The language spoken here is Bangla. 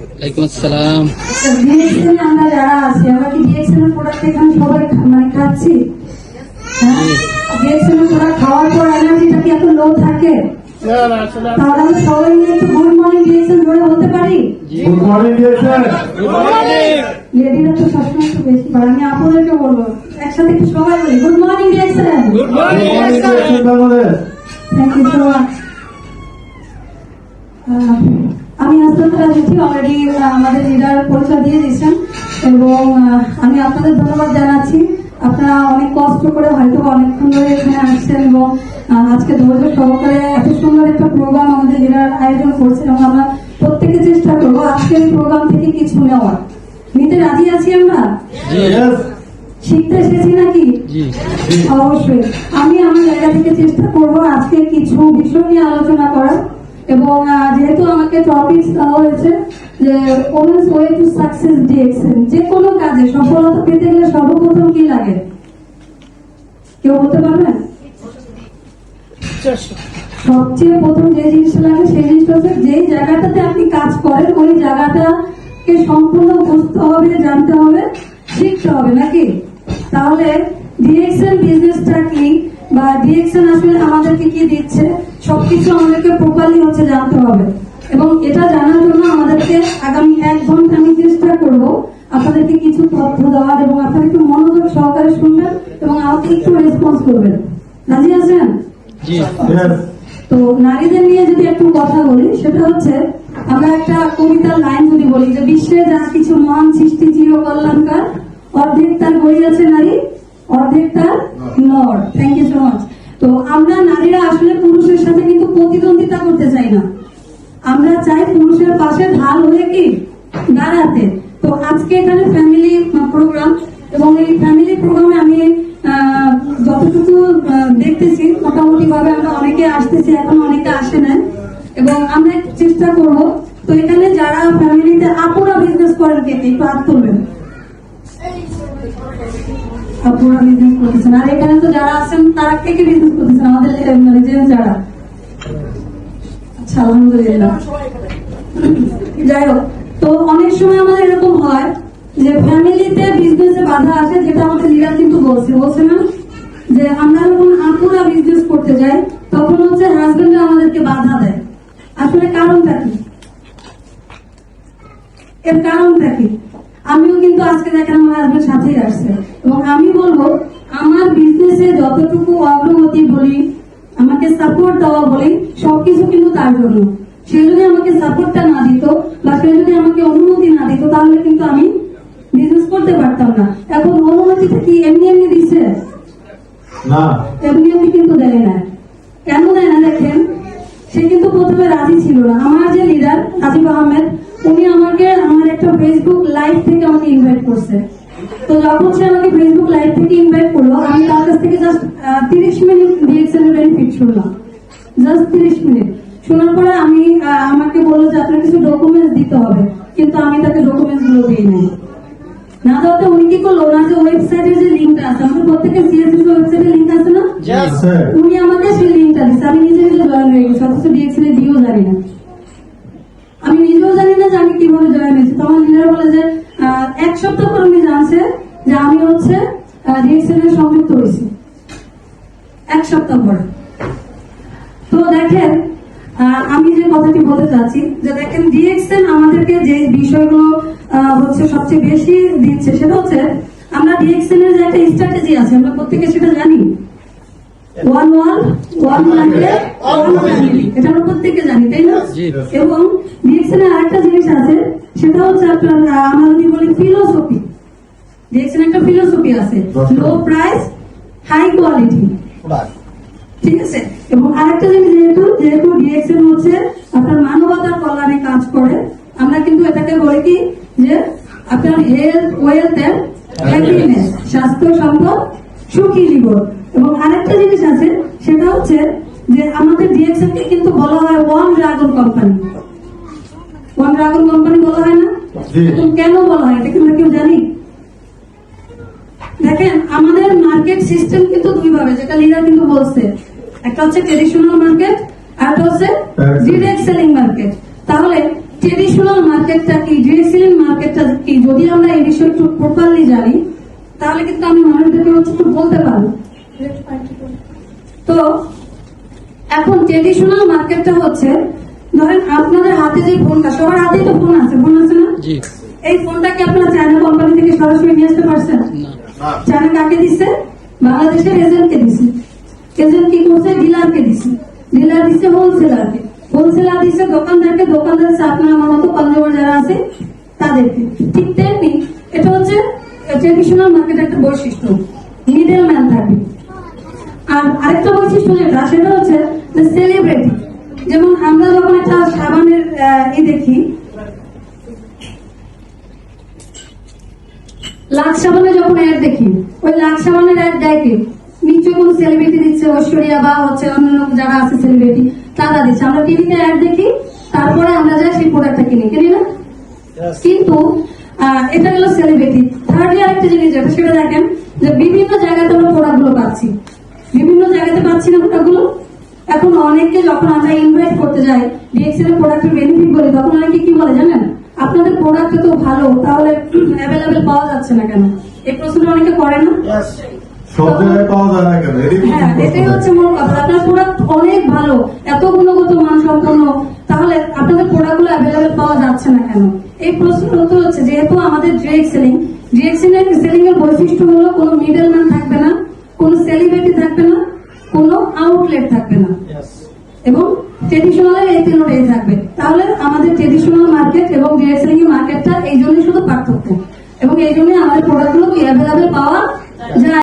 ওয়ালাইকুম আসসালাম। ডিএক্সএল আমরা যারা আছি আমরা কি ডিএক্সএল এর প্রোডাক্ট এখানে সবাই মানে খাচ্ছি? ডিএক্সএল এর প্রোডাক্ট খাওয়ার পর এনার্জিটা কি এত লো থাকে? তাহলে সবাই মিলে একটু গুড মর্নিং ডিএক্সএল ধরে বলতে পারি? Good morning DXL. লেডিরা তো সবসময় একটু বেশি পারে, আমি আপনাদেরকে বলবো একসাথে একটু সবাই বলি good morning DXL. Good morning DXL Bangladesh. Thank you so much. আমি আজকে অলরেডি আমাদের লিডার পরিচয় দিয়ে দিয়েছেন এবং আমি আপনাদের ধন্যবাদ জানাচ্ছি। আপনারা অনেক কষ্ট করে হয়তো অনেকক্ষণ ধরে এখানে আসছেন এবং আজকে ধৈর্য সহকারে এত সুন্দর একটা প্রোগ্রাম আমাদের লিডার আয়োজন করছেন এবং আমরা প্রত্যেকে চেষ্টা করবো আজকের প্রোগ্রাম থেকে কিছু নেওয়ার। নিতে রাজি আছি আমরা? শিখতে এসেছি নাকি? অবশ্যই। আমি আমার জায়গা থেকে চেষ্টা করবো আজকে কিছু বিষয় নিয়ে আলোচনা করার এবং যেহেতু আমাকে টপিক দেওয়া হয়েছে যে women's way to success DXL, যে কোনো কাজে সফলতা পেতে গেলে সর্বপ্রথম কি লাগে কেউ বলতে পারবেন? সবচেয়ে প্রথম যে জিনিসটা লাগে সেই জিনিসটা হচ্ছে যেই জায়গাটাতে আপনি কাজ করেন ওই জায়গাটাকে সম্পূর্ণ বুঝতে হবে, জানতে হবে, শিখতে হবে নাকি? তাহলে ডিএক্সএল বিজনেসটা কি বা ডিএক্সএল আসলে আমাদেরকে কি দিচ্ছে সবকিছু আমাদেরকে প্রপারলি হচ্ছে জানতে হবে এবং এটা জানার জন্য আমাদেরকে আগামী 1 ঘন্টা আমি চেষ্টা করব আপনাদেরকে কিছু তথ্য দেওয়ার এবং আপনারা একটু মনোযোগ সহকারে শুনবেন এবং আমাকে একটু রেসপন্স করবেন। রাজি আছেন? তো নারীদের নিয়ে যদি একটু কথা বলি সেটা হচ্ছে আমরা একটা কবিতার লাইন যদি বলি যে বিশ্বে যা কিছু মহান সৃষ্টি চির কল্যাণকার, অর্ধেক তার গড়িয়াছে নারী, অর্ধেক তার নর। Thank you so much. তো আমরা নারীরা আসলে পুরুষের সাথে কিন্তু প্রতিদ্বন্দ্বিতা করতে চাই না, আমরা চাই পুরুষের পাশে ঢাল হয়ে কি দাঁড়াতে। তো আজকে এখানে ফ্যামিলি প্রোগ্রাম এবং এই ফ্যামিলি প্রোগ্রামে আমি যতটুকু দেখতেছি মোটামুটি ভাবে আমরা অনেকে আসতেছি, এখন অনেকে আসে না এবং আমরা একটু চেষ্টা করব। তো এখানে যারা ফ্যামিলিতে আপুরা বিজনেস করেন কে একটু হাত তুলবেন। আপুরা বিজনেস করতেছেন আর এখানে তো যারা আছেন তারা কে কে বিজনেস করতেছেন আমাদের মানে জেন্টস যারা? আচ্ছা আলহামদুলিল্লাহ। যাই হোক, তো অনেক সময় আমাদের এরকম হয় যে ফ্যামিলিতে বিজনেসে বাধা আসে, যেটা আমাদের লিডার কিন্তু বলছে না যে আমরা যখন আপুরা বিজনেস করতে যাই তখন হচ্ছে হাজবেন্ড আমাদেরকে বাধা দেয়। আসলে কারণটা কি? এর কারণটা কি? আমিও কিন্তু আজকে দেখেন আমার হাজবেন্ড সাথেই আসছে এবং আমি বলবো আমার বিজনেসে যতটুকু অগ্রগতি বলি, আমাকে সাপোর্ট দেওয়া বলি, সবকিছু কিন্তু তার জন্য। সে যদি আমাকে সাপোর্টটা না দিত বা সে যদি আমাকে অনুমতি না দিত তাহলে কিন্তু আমি বিজনেস করতে পারতাম না। এখন অনুমতিটা কি এমনি এমনি দিচ্ছে? না, এমনি এমনি কিন্তু দেয় না। কেন দেয় না দেখেন, সে কিন্তু প্রথমে রাজি ছিল না। আমার যে লিডার রাজীব আহমেদ, উনি আমাকে আমার একটা ফেসবুক লাইভ থেকে আমাকে ইনভাইট করছে। তো যখন সে আমাকে ফেসবুক লাইভ থেকে ইনভাইট করলো আমি তার কাছ থেকে জাস্ট 30 মিনিট ডিএক্সএল এর বেনিফিট শুনলাম, জাস্ট 30 মিনিট শোনার পরে আমি আমাকে বললো যে আপনার কিছু ডকুমেন্টস দিতে হবে, কিন্তু আমি তাকে ডকুমেন্টস গুলো দিই নাই। না দেওয়াতে উনি কি করলো না যে ওয়েবসাইটের যে লিঙ্কটা আছে, আমাদের প্রত্যেকের সিএসএস ওয়েবসাইটের লিঙ্ক আছে না, উনি আমাকে সেই লিঙ্কটা দিচ্ছে। আমি নিজে নিজে জয়েন হয়ে গেছি, অথচ ডিএক্সএল এর দিয়েও জানি না, আমি নিজেও জানি না যে আমি কিভাবে জয়েন হয়েছি। তো আমার লিডার বলে যে 1 সপ্তাহ পর উনি জানছে যে আমি হচ্ছে ডিএক্সএল এর সংযুক্ত হয়েছি 1 সপ্তাহ পর। তো দেখেন আমি যে কথাটি বলতে চাচ্ছি যে দেখেন ডিএক্সএল আমাদেরকে যে বিষয়গুলো হচ্ছে সবচেয়ে বেশি দিচ্ছে সেটা হচ্ছে আমরা ডিএক্সএল এর যে একটা স্ট্র্যাটেজি আছে আমরা প্রত্যেকে সেটা জানি, one world one market one family, এটা আমরা প্রত্যেকে জানি তাই না? এবং ডিএক্সএল এর আরেকটা জিনিস আছে সেটা হচ্ছে আপনার আমরা যদি বলি ফিলোসফি, ডিএক্সএল একটা ফিলোসফি আছে, লো প্রাইস হাই কোয়ালিটি, ঠিক আছে? এবং আরেকটা জিনিস যেহেতু ডিএক্সএল হচ্ছে আপনার মানবতার কল্যাণে কাজ করে, আমরা কিন্তু এটাকে বলি কি যে আপনার হেলথ ওয়েলথ এন্ড হ্যাপিনেস, স্বাস্থ্য সম্পদ সুখী জীবন। এবং আরেকটা জিনিস আছে সেটা হচ্ছে যে আমাদের ডিএক্সএল কে কিন্তু বলা হয় one dragon company. One dragon company বলা হয় না? কেন বলা হয় এটা কি আমরা কেউ জানি? দেখেন আমাদের মার্কেট সিস্টেম কিন্তু দুই ভাবে, যেটা লিডার কিন্তু বলছে, একটা হচ্ছে ট্রেডিশনাল মার্কেট আর একটা হচ্ছে ডিরেক্ট সেলিং মার্কেট। তাহলে ট্রেডিশনাল মার্কেটটা কি, ড্রেসিলিং মার্কেটটা কি, যদি আমরা এই বিষয়ে একটু প্রপারলি জানি তাহলে কিন্তু আমি মানুষদেরকে হচ্ছে একটু বলতে পারবো। তো এখন ট্রেডিশনাল মার্কেটটা হচ্ছে, ধরেন আপনাদের হাতে যে ফোনটা, সবার হাতেই তো ফোন আছে না? জি এই ফোনটা কি আপনারা চায়না কোম্পানি থেকে সরাসরি নিয়ে আসতে পারছেন? না চায়না কাকে দিচ্ছে? বাংলাদেশের এজেন্টকে দিছে। এজেন্ট কি করছে? ডিলারকে দিছে। ডিলার দিচ্ছে হোলসেলারকে, হোলসেলার দিচ্ছে দোকানদারকে, দোকানদার দিচ্ছে আপনার আমার মতো কনজিউমার যারা আছে তাদেরকে। ঠিক তেমনি এটা হচ্ছে ট্রেডিশনাল মার্কেটের একটা বৈশিষ্ট্য, মিডল ম্যান থাকবে। আর আরেকটা বৈশিষ্ট্য যেটা, সেটা হচ্ছে যে সেলিব্রিটি। যেমন আমরা যখন একটা সাবানের দেখি, লাক্স সাবানে যখন অ্যাড দেখি, ওই লাক্স সাবানের অ্যাড দেয় কে? নিশ্চয়ই কোন সেলিব্রিটি দিচ্ছে, ঐশ্বরিয়া বা হচ্ছে অন্য যারা আছে সেলিব্রিটি তারা দিচ্ছে। আমরা টিভিতে অ্যাড দেখি, তারপরে আমরা যাই সেই প্রোডাক্টটা কিনি না? কিন্তু এটা হলো সেলিব্রিটি। থার্ডলি আরেকটা জিনিস যেটা, সেটা দেখেন যে বিভিন্ন জায়গাতে আমরা প্রোডাক্ট গুলো পাচ্ছি, বিভিন্ন জায়গাতে পাচ্ছি না প্রোডাক্ট গুলো। এখন অনেকে যখন আমরা ইনভাইট করতে যাই, ডিএক্সএল এর প্রোডাক্টের বেনিফিট বলি, তখন অনেকে কি বলে জানেন? আপনাদের প্রোডাক্ট তো ভালো, তাহলে অ্যাভেলেবেল পাওয়া যাচ্ছে না কেন? এই প্রশ্নটা অনেকে করে না? সব জায়গায় পাওয়া যায় না কেন? হ্যাঁ, এটাই হচ্ছে মূল কথা। আপনার প্রোডাক্ট অনেক ভালো, এত গুণগত মান সম্পন্ন, তাহলে আপনাদের প্রোডাক্ট গুলো অ্যাভেলেবেল পাওয়া যাচ্ছে না কেন? এই প্রশ্নের উত্তর হচ্ছে, যেহেতু আমাদের ডিরেক্ট সেলিং এর বৈশিষ্ট্য হলো কোনো মিডল ম্যান থাকবে না, কোনো সেলিব্রিটি থাকবে না, কোনো আউটলেট থাকবে না, এবং ট্রেডিশনালের এই তিনটাই থাকবে। তাহলে আমাদের ট্রেডিশনাল মার্কেট এবং ডিরেক্ট সেলিং এর মার্কেটটা এই জন্যই শুধু পার্থক্য, এবং এই জন্যই আমাদের প্রোডাক্ট গুলো অ্যাভেলেবেল পাওয়া যায়।